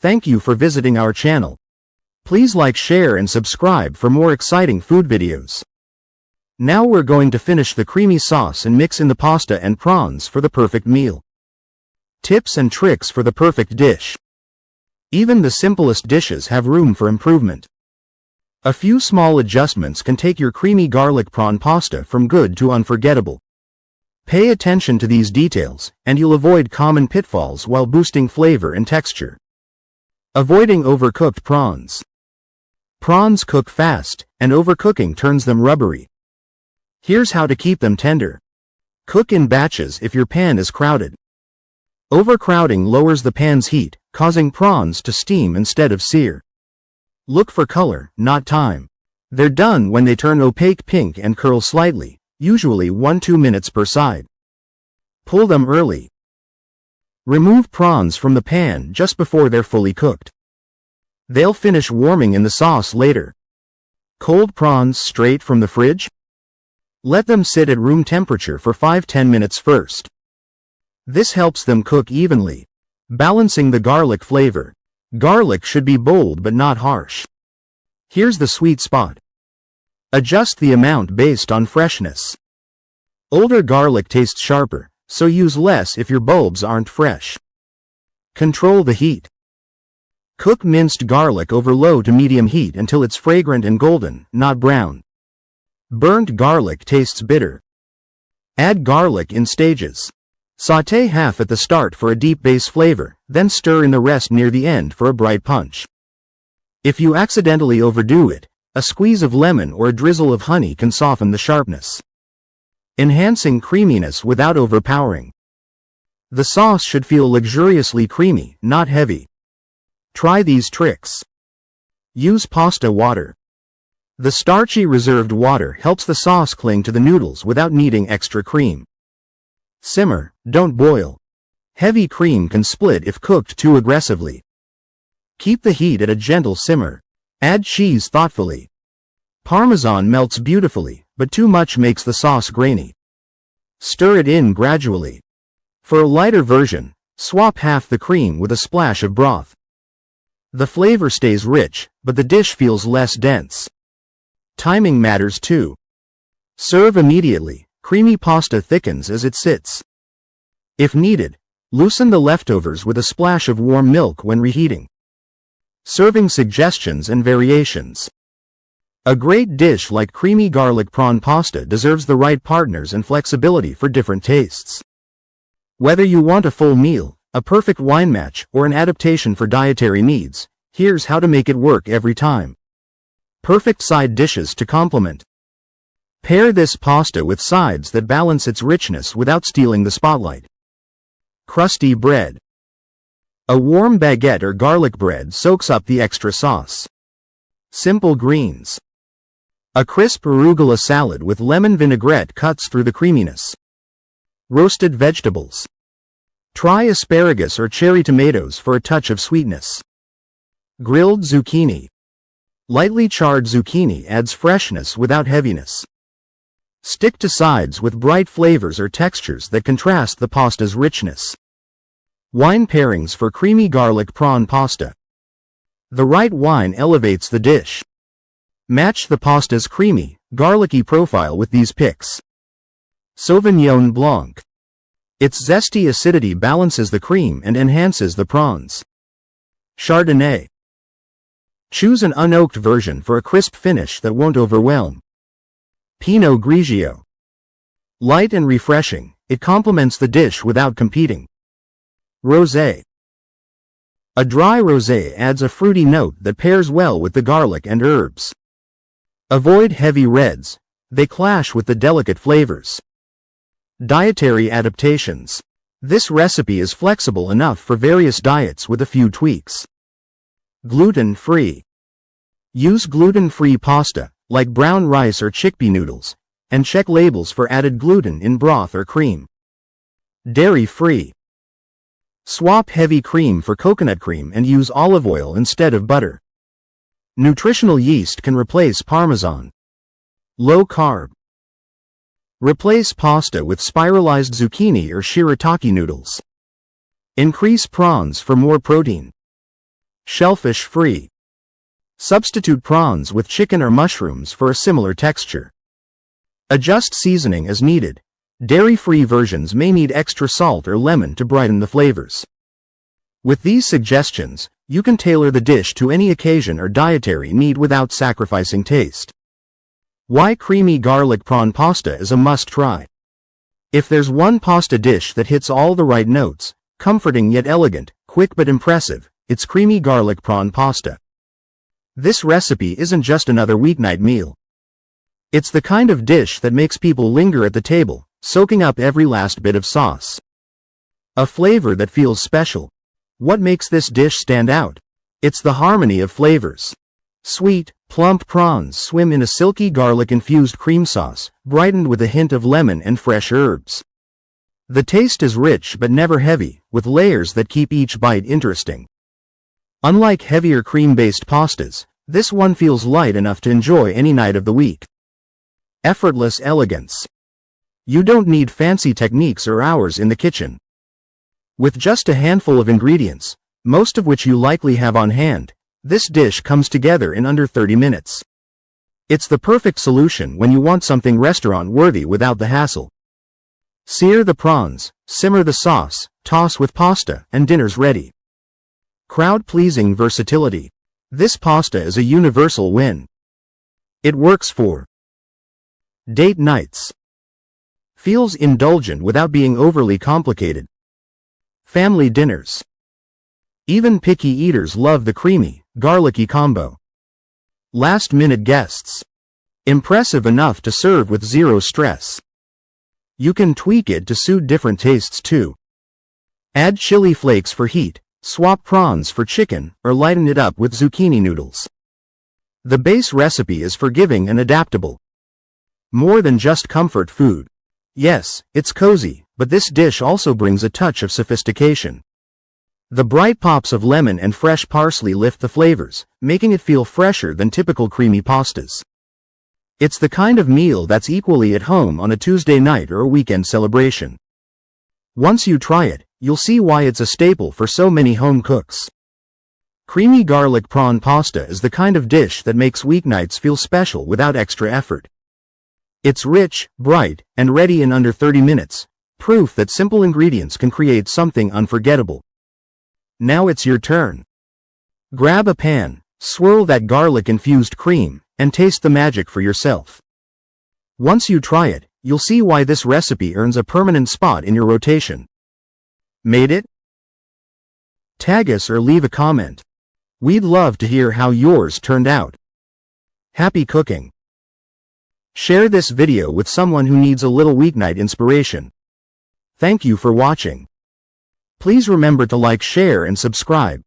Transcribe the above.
Thank you for visiting our channel. Please like, share and subscribe for more exciting food videos. Now we're going to finish the creamy sauce and mix in the pasta and prawns for the perfect meal. Tips and tricks for the perfect dish. Even the simplest dishes have room for improvement. A few small adjustments can take your creamy garlic prawn pasta from good to unforgettable. Pay attention to these details, and you'll avoid common pitfalls while boosting flavor and texture. Avoiding overcooked prawns. Prawns cook fast, and overcooking turns them rubbery. Here's how to keep them tender. Cook in batches if your pan is crowded. Overcrowding lowers the pan's heat, causing prawns to steam instead of sear. Look for color, not time. They're done when they turn opaque pink and curl slightly, usually 1-2 minutes per side. Pull them early. Remove prawns from the pan just before they're fully cooked. They'll finish warming in the sauce later. Cold prawns straight from the fridge? Let them sit at room temperature for 5-10 minutes first. This helps them cook evenly. Balancing the garlic flavor. Garlic should be bold but not harsh. Here's the sweet spot. Adjust the amount based on freshness. Older garlic tastes sharper, so use less if your bulbs aren't fresh. Control the heat. Cook minced garlic over low to medium heat until it's fragrant and golden, not brown. Burnt garlic tastes bitter. Add garlic in stages. Sauté half at the start for a deep base flavor, then stir in the rest near the end for a bright punch. If you accidentally overdo it, a squeeze of lemon or a drizzle of honey can soften the sharpness, enhancing creaminess without overpowering. The sauce should feel luxuriously creamy, not heavy. Try these tricks. Use pasta water. The starchy reserved water helps the sauce cling to the noodles without needing extra cream. Simmer, don't boil. Heavy cream can split if cooked too aggressively. Keep the heat at a gentle simmer. Add cheese thoughtfully. Parmesan melts beautifully, but too much makes the sauce grainy. Stir it in gradually. For a lighter version, swap half the cream with a splash of broth. The flavor stays rich, but the dish feels less dense. Timing matters too. Serve immediately. Creamy pasta thickens as it sits. If needed, loosen the leftovers with a splash of warm milk when reheating. Serving suggestions and variations. A great dish like creamy garlic prawn pasta deserves the right partners and flexibility for different tastes. Whether you want a full meal, a perfect wine match, or an adaptation for dietary needs, here's how to make it work every time. Perfect side dishes to complement. Pair this pasta with sides that balance its richness without stealing the spotlight. Crusty bread. A warm baguette or garlic bread soaks up the extra sauce. Simple greens. A crisp arugula salad with lemon vinaigrette cuts through the creaminess. Roasted vegetables. Try asparagus or cherry tomatoes for a touch of sweetness. Grilled zucchini. Lightly charred zucchini adds freshness without heaviness. Stick to sides with bright flavors or textures that contrast the pasta's richness. Wine pairings for creamy garlic prawn pasta. The right wine elevates the dish. Match the pasta's creamy, garlicky profile with these picks. Sauvignon Blanc. Its zesty acidity balances the cream and enhances the prawns. Chardonnay. Choose an unoaked version for a crisp finish that won't overwhelm. Pinot Grigio. Light and refreshing, it complements the dish without competing. Rosé. A dry rosé adds a fruity note that pairs well with the garlic and herbs. Avoid heavy reds, they clash with the delicate flavors. Dietary adaptations. This recipe is flexible enough for various diets with a few tweaks. Gluten-free. Use gluten-free pasta, like brown rice or chickpea noodles, and check labels for added gluten in broth or cream. Dairy-free. Swap heavy cream for coconut cream and use olive oil instead of butter. Nutritional yeast can replace Parmesan. Low-carb. Replace pasta with spiralized zucchini or shirataki noodles. Increase prawns for more protein. Shellfish-free. Substitute prawns with chicken or mushrooms for a similar texture. Adjust seasoning as needed. Dairy-free versions may need extra salt or lemon to brighten the flavors. With these suggestions, you can tailor the dish to any occasion or dietary need without sacrificing taste. Why creamy garlic prawn pasta is a must-try. If there's one pasta dish that hits all the right notes, comforting yet elegant, quick but impressive, it's creamy garlic prawn pasta. This recipe isn't just another weeknight meal. It's the kind of dish that makes people linger at the table, soaking up every last bit of sauce. A flavor that feels special. What makes this dish stand out? It's the harmony of flavors. Sweet, plump prawns swim in a silky garlic-infused cream sauce, brightened with a hint of lemon and fresh herbs. The taste is rich but never heavy, with layers that keep each bite interesting. Unlike heavier cream-based pastas, this one feels light enough to enjoy any night of the week. Effortless elegance. You don't need fancy techniques or hours in the kitchen. With just a handful of ingredients, most of which you likely have on hand, this dish comes together in under 30 minutes. It's the perfect solution when you want something restaurant-worthy without the hassle. Sear the prawns, simmer the sauce, toss with pasta, and dinner's ready. Crowd-pleasing versatility. This pasta is a universal win. It works for date nights. Feels indulgent without being overly complicated. Family dinners. Even picky eaters love the creamy, garlicky combo. Last-minute guests. Impressive enough to serve with zero stress. You can tweak it to suit different tastes too. Add chili flakes for heat, swap prawns for chicken, or lighten it up with zucchini noodles. The base recipe is forgiving and adaptable. More than just comfort food. Yes, it's cozy, but this dish also brings a touch of sophistication. The bright pops of lemon and fresh parsley lift the flavors, making it feel fresher than typical creamy pastas. It's the kind of meal that's equally at home on a Tuesday night or a weekend celebration. Once you try it, you'll see why it's a staple for so many home cooks. Creamy garlic prawn pasta is the kind of dish that makes weeknights feel special without extra effort. It's rich, bright, and ready in under 30 minutes, proof that simple ingredients can create something unforgettable. Now it's your turn. Grab a pan, swirl that garlic-infused cream, and taste the magic for yourself. Once you try it, you'll see why this recipe earns a permanent spot in your rotation. Made it? Tag us or leave a comment. We'd love to hear how yours turned out. Happy cooking! Share this video with someone who needs a little weeknight inspiration. Thank you for watching. Please remember to like, share, and subscribe.